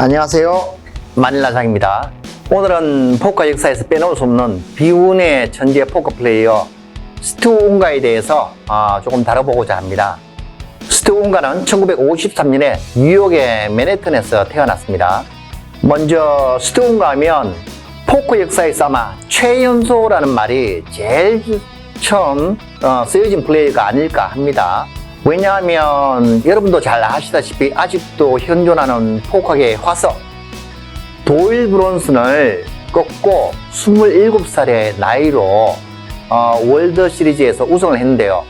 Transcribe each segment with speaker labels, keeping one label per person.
Speaker 1: 안녕하세요, 마닐라장입니다. 오늘은 포커 역사에서 빼놓을 수 없는 비운의 천재 포커 플레이어 스튜 운가에 대해서 조금 다뤄보고자 합니다. 스튜 운가는 1953년에 뉴욕의 맨해튼에서 태어났습니다. 먼저 스튜 운가 하면 포커 역사에서 아마 최연소라는 말이 제일 처음 쓰여진 플레이어가 아닐까 합니다. 왜냐하면 여러분도 잘 아시다시피 아직도 현존하는 포커계의 화석 도일 브론슨을 꺾고 27살의 나이로 월드 시리즈에서 우승을 했는데요.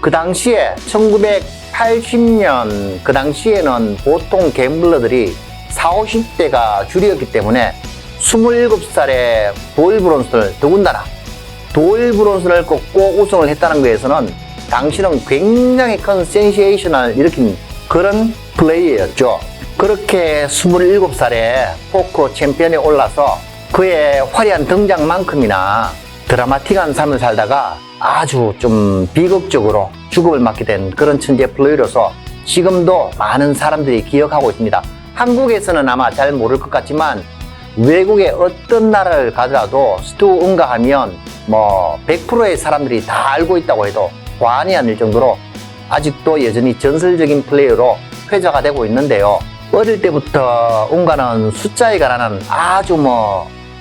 Speaker 1: 그 당시에 1980년 그 당시에는 보통 갬블러들이 40, 50대가 줄이었기 때문에 27살의 도일 브론슨을 더군다나 도일 브론슨을 꺾고 우승을 했다는 것에서는 당시는 굉장히 큰 센세이션을 일으킨 그런 플레이였죠. 그렇게 27살에 포커 챔피언에 올라서 그의 화려한 등장만큼이나 드라마틱한 삶을 살다가 아주 좀 비극적으로 죽음을 맞게 된 그런 천재 플레이어로서 지금도 많은 사람들이 기억하고 있습니다. 한국에서는 아마 잘 모를 것 같지만 외국의 어떤 나라를 가더라도 스튜 운가 하면 100%의 사람들이 다 알고 있다고 해도 과언이 아닐 정도로 아직도 여전히 전설적인 플레이어로 회자가 되고 있는데요. 어릴 때부터 운가는 숫자에 관한 아주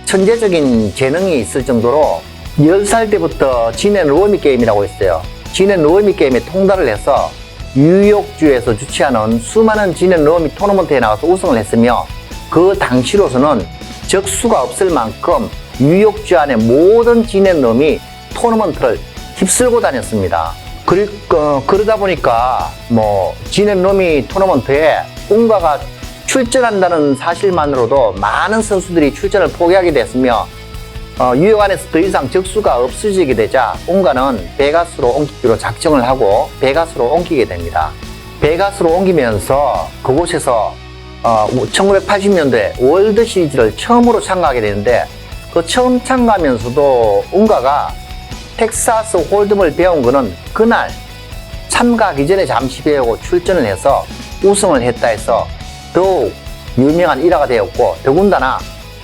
Speaker 1: 천재적인 재능이 있을 정도로 10살 때부터 지넨 러미 게임이라고 있어요. 지넨 러미 게임에 통달을 해서 뉴욕주에서 주최하는 수많은 지넨 러미 토너먼트에 나가서 우승을 했으며 그 당시로서는 적수가 없을 만큼 뉴욕주 안의 모든 지넨 러미 토너먼트를 휩쓸고 다녔습니다. 그러다 보니까 지넨 러미 토너먼트에 운가가 출전한다는 사실만으로도 많은 선수들이 출전을 포기하게 됐으며 뉴욕 안에서 더 이상 적수가 없어지게 되자 운가는 베가스로 옮기기로 작정을 하고 베가스로 옮기게 됩니다. 베가스로 옮기면서 그곳에서 1980년도에 월드 시리즈를 처음으로 참가하게 되는데 그 처음 참가하면서도 운가가 텍사스 홀덤을 배운 거는 그날 참가하기 전에 잠시 배우고 출전을 해서 우승을 했다 해서 더욱 유명한 일화가 되었고, 더군다나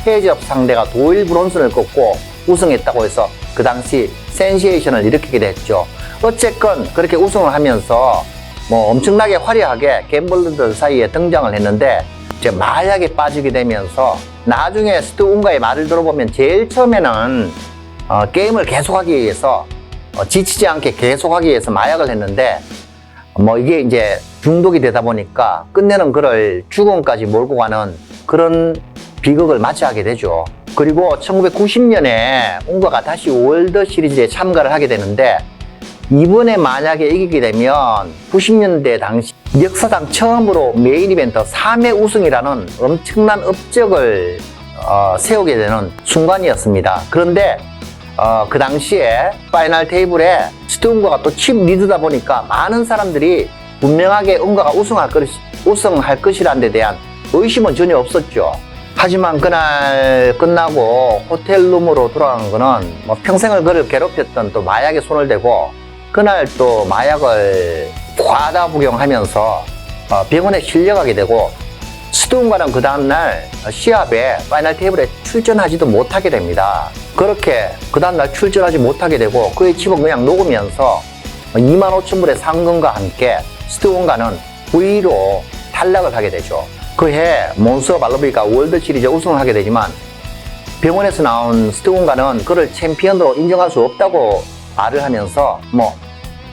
Speaker 1: 해적 상대가 도일 브론슨을 꺾고 우승했다고 해서 그 당시 센세이션을 일으키게 됐죠. 어쨌건 그렇게 우승을 하면서 엄청나게 화려하게 갬블러들 사이에 등장을 했는데 이제 마약에 빠지게 되면서 나중에 스튜 운가의 말을 들어보면 제일 처음에는 게임을 계속하기 위해서 지치지 않게 계속하기 위해서 마약을 했는데 이게 이제 중독이 되다 보니까 끝내는 그를 죽음까지 몰고 가는 그런 비극을 맞이하게 되죠. 그리고 1990년에 운가가 다시 월드 시리즈에 참가를 하게 되는데 이번에 만약에 이기게 되면 90년대 당시 역사상 처음으로 메인 이벤트 3회 우승이라는 엄청난 업적을 세우게 되는 순간이었습니다. 그런데 그 당시에 파이널 테이블에 스튜 운가가 또 칩 리드다 보니까 많은 사람들이 분명하게 운가가 우승할 것이라는 데 대한 의심은 전혀 없었죠. 하지만 그날 끝나고 호텔룸으로 돌아간 거는 평생을 그를 괴롭혔던 또 마약에 손을 대고 그날 또 마약을 과다 부경하면서 병원에 실려가게 되고 스튜 운가는 그 다음날 시합에 파이널 테이블에 출전하지도 못하게 됩니다. 그렇게 그 다음날 출전하지 못하게 되고 그의 칩은 그냥 녹으면서 25,000불의 상금과 함께 스튜 운가는 V로 탈락을 하게 되죠. 그해 몬스터 말로비가 월드 시리즈 우승을 하게 되지만 병원에서 나온 스튜 운가는 그를 챔피언으로 인정할 수 없다고 말을 하면서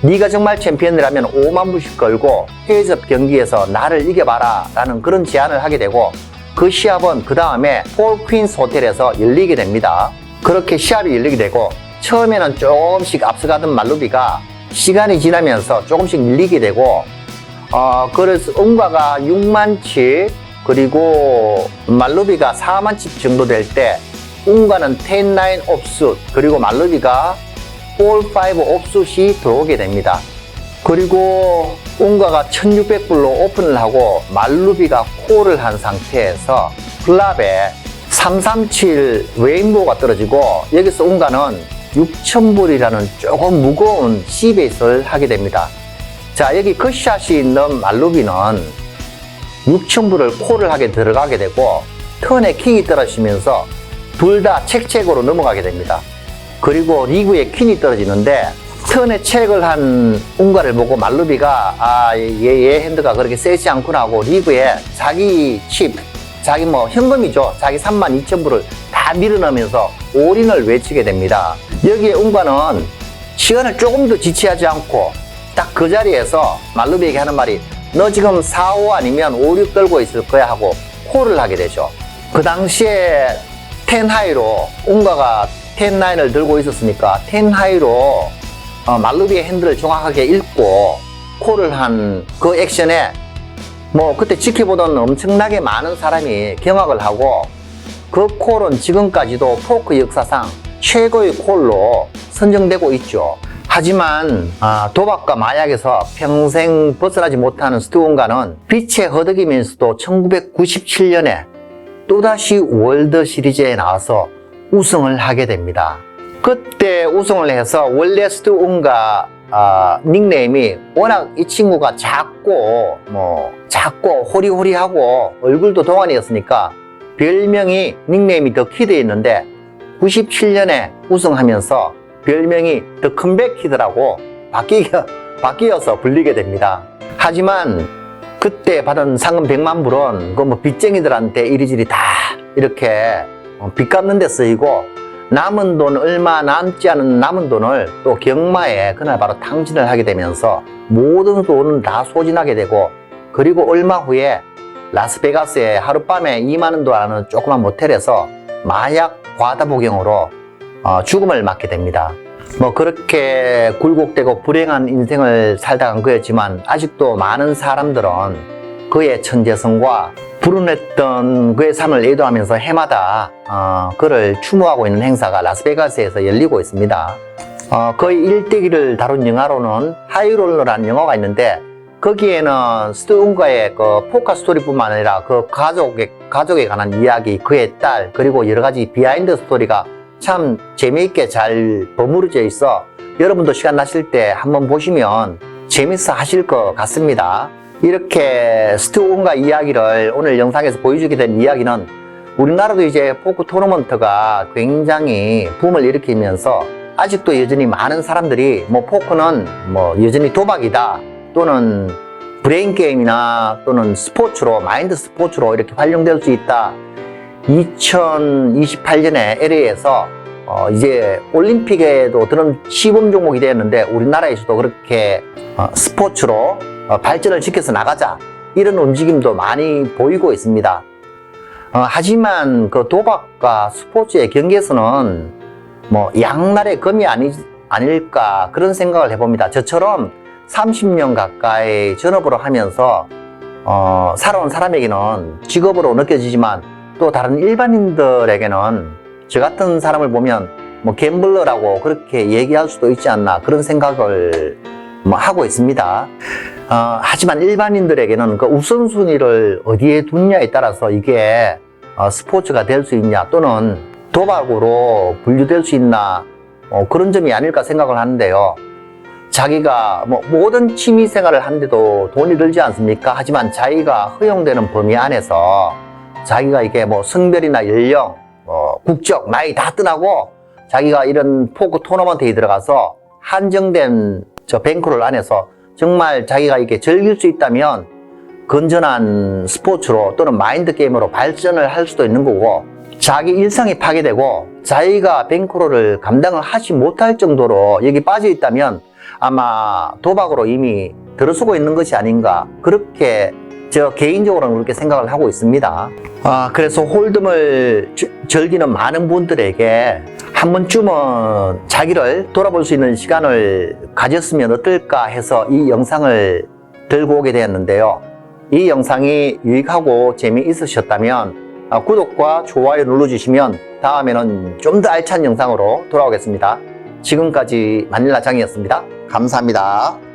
Speaker 1: 네가 정말 챔피언이라면 5만 불씩 걸고 해외접 경기에서 나를 이겨봐라 라는 그런 제안을 하게 되고 그 시합은 그 다음에 폴 퀸스 호텔에서 열리게 됩니다. 그렇게 시합이 열리게 되고 처음에는 조금씩 앞서가던 말루비가 시간이 지나면서 조금씩 밀리게 되고 그래서 운가가 6만 칩 그리고 말루비가 4만 칩 정도 될 때 운가는 10-9 옵수 그리고 말루비가 4-5 옵수시 들어오게 됩니다. 그리고 운가가 1600불로 오픈을 하고 말루비가 콜을 한 상태에서 플랍에 337 레인보우가 떨어지고 여기서 운가는 6000불이라는 조금 무거운 C베이스를 하게 됩니다. 자, 여기 컷샷이 있는 말루비는 6천불을 콜을 하게 들어가게 되고 턴에 킹이 떨어지면서 둘 다 책으로 넘어가게 됩니다. 그리고 리그에 퀸이 떨어지는데 턴에 책을 한 운가를 보고 말루비가 얘 핸드가 그렇게 세지 않구나 하고 리그에 자기 칩, 자기 현금이죠. 자기 32,000불을 다 밀어넣으면서 올인을 외치게 됩니다. 여기에 운가는 시간을 조금 더 지체하지 않고 딱 그 자리에서 말루비에게 하는 말이 너 지금 4, 5 아니면 5, 6 떨고 있을 거야 하고 콜을 하게 되죠. 그 당시에 10 하이로 운가가 10, 9을 들고 있었으니까 10 하이로 말루비의 핸들을 정확하게 읽고 콜을 한 그 액션에 그때 지켜보던 엄청나게 많은 사람이 경악을 하고 그 콜은 지금까지도 포크 역사상 최고의 콜로 선정되고 있죠. 하지만 도박과 마약에서 평생 벗어나지 못하는 스티브 운가는 빛에 허덕이면서도 1997년에 또다시 월드 시리즈에 나와서 우승을 하게 됩니다. 그때 우승을 해서 원래 스티브 운가 닉네임이 워낙 이 친구가 작고 호리호리하고 얼굴도 동안이었으니까 별명이 닉네임이 더 키드였는데 97년에 우승하면서 별명이 더 컴백키드라고 바뀌어서 불리게 됩니다. 하지만 그때 받은 상금 100만 불은 빚쟁이들한테 이리저리 다 이렇게 빚 갚는 데 쓰이고 남은 돈 얼마 남지 않은 남은 돈을 또 경마에 그날 바로 탕진을 하게 되면서 모든 돈은 다 소진하게 되고 그리고 얼마 후에 라스베가스에 하룻밤에 2만 원도 안 하는 조그만 모텔에서 마약 과다 복용으로 죽음을 맞게 됩니다. 그렇게 굴곡되고 불행한 인생을 살다 간 거였지만 아직도 많은 사람들은 그의 천재성과 불운했던 그의 삶을 애도하면서 해마다 그를 추모하고 있는 행사가 라스베가스에서 열리고 있습니다. 거의 일대기를 다룬 영화로는 하이롤러라는 영화가 있는데 거기에는 스티브 운가의 그 포커 스토리뿐만 아니라 그 가족에 관한 이야기, 그의 딸, 그리고 여러 가지 비하인드 스토리가 참 재미있게 잘 버무려져 있어 여러분도 시간 나실 때 한번 보시면 재밌어 하실 것 같습니다. 이렇게 스티브 운가 이야기를 오늘 영상에서 보여주게 된 이야기는 우리나라도 이제 포크 토너먼트가 굉장히 붐을 일으키면서 아직도 여전히 많은 사람들이 포크는 여전히 도박이다 또는 브레인 게임이나 또는 스포츠로 마인드 스포츠로 이렇게 활용될 수 있다. 2028년에 LA에서 이제 올림픽에도 드는 시범 종목이 되었는데 우리나라에서도 그렇게 스포츠로 발전을 시켜서 나가자 이런 움직임도 많이 보이고 있습니다. 하지만 그 도박과 스포츠의 경계선은 양날의 검이 아닐까 그런 생각을 해봅니다. 저처럼 30년 가까이 전업으로 하면서 살아온 사람에게는 직업으로 느껴지지만 또 다른 일반인들에게는 저 같은 사람을 보면 갬블러라고 그렇게 얘기할 수도 있지 않나 그런 생각을 하고 있습니다. 하지만 일반인들에게는 그 우선순위를 어디에 두냐에 따라서 이게 스포츠가 될 수 있냐 또는 도박으로 분류될 수 있나 그런 점이 아닐까 생각을 하는데요. 자기가 모든 취미 생활을 하는데도 돈이 들지 않습니까? 하지만 자기가 허용되는 범위 안에서 자기가 이게 성별이나 연령, 국적, 나이 다 떠나고 자기가 이런 포크 토너먼트에 들어가서 한정된 저 뱅크롤 안에서 정말 자기가 이게 즐길 수 있다면 건전한 스포츠로 또는 마인드 게임으로 발전을 할 수도 있는 거고 자기 일상이 파괴되고 자기가 뱅크롤을 감당을 하지 못할 정도로 여기 빠져 있다면 아마 도박으로 이미 들어서고 있는 것이 아닌가 그렇게 저 개인적으로는 그렇게 생각을 하고 있습니다. 그래서 홀덤을 즐기는 많은 분들에게 한 번쯤은 자기를 돌아볼 수 있는 시간을 가졌으면 어떨까 해서 이 영상을 들고 오게 되었는데요. 이 영상이 유익하고 재미있으셨다면 구독과 좋아요 눌러주시면 다음에는 좀 더 알찬 영상으로 돌아오겠습니다. 지금까지 마닐라 장이었습니다. 감사합니다.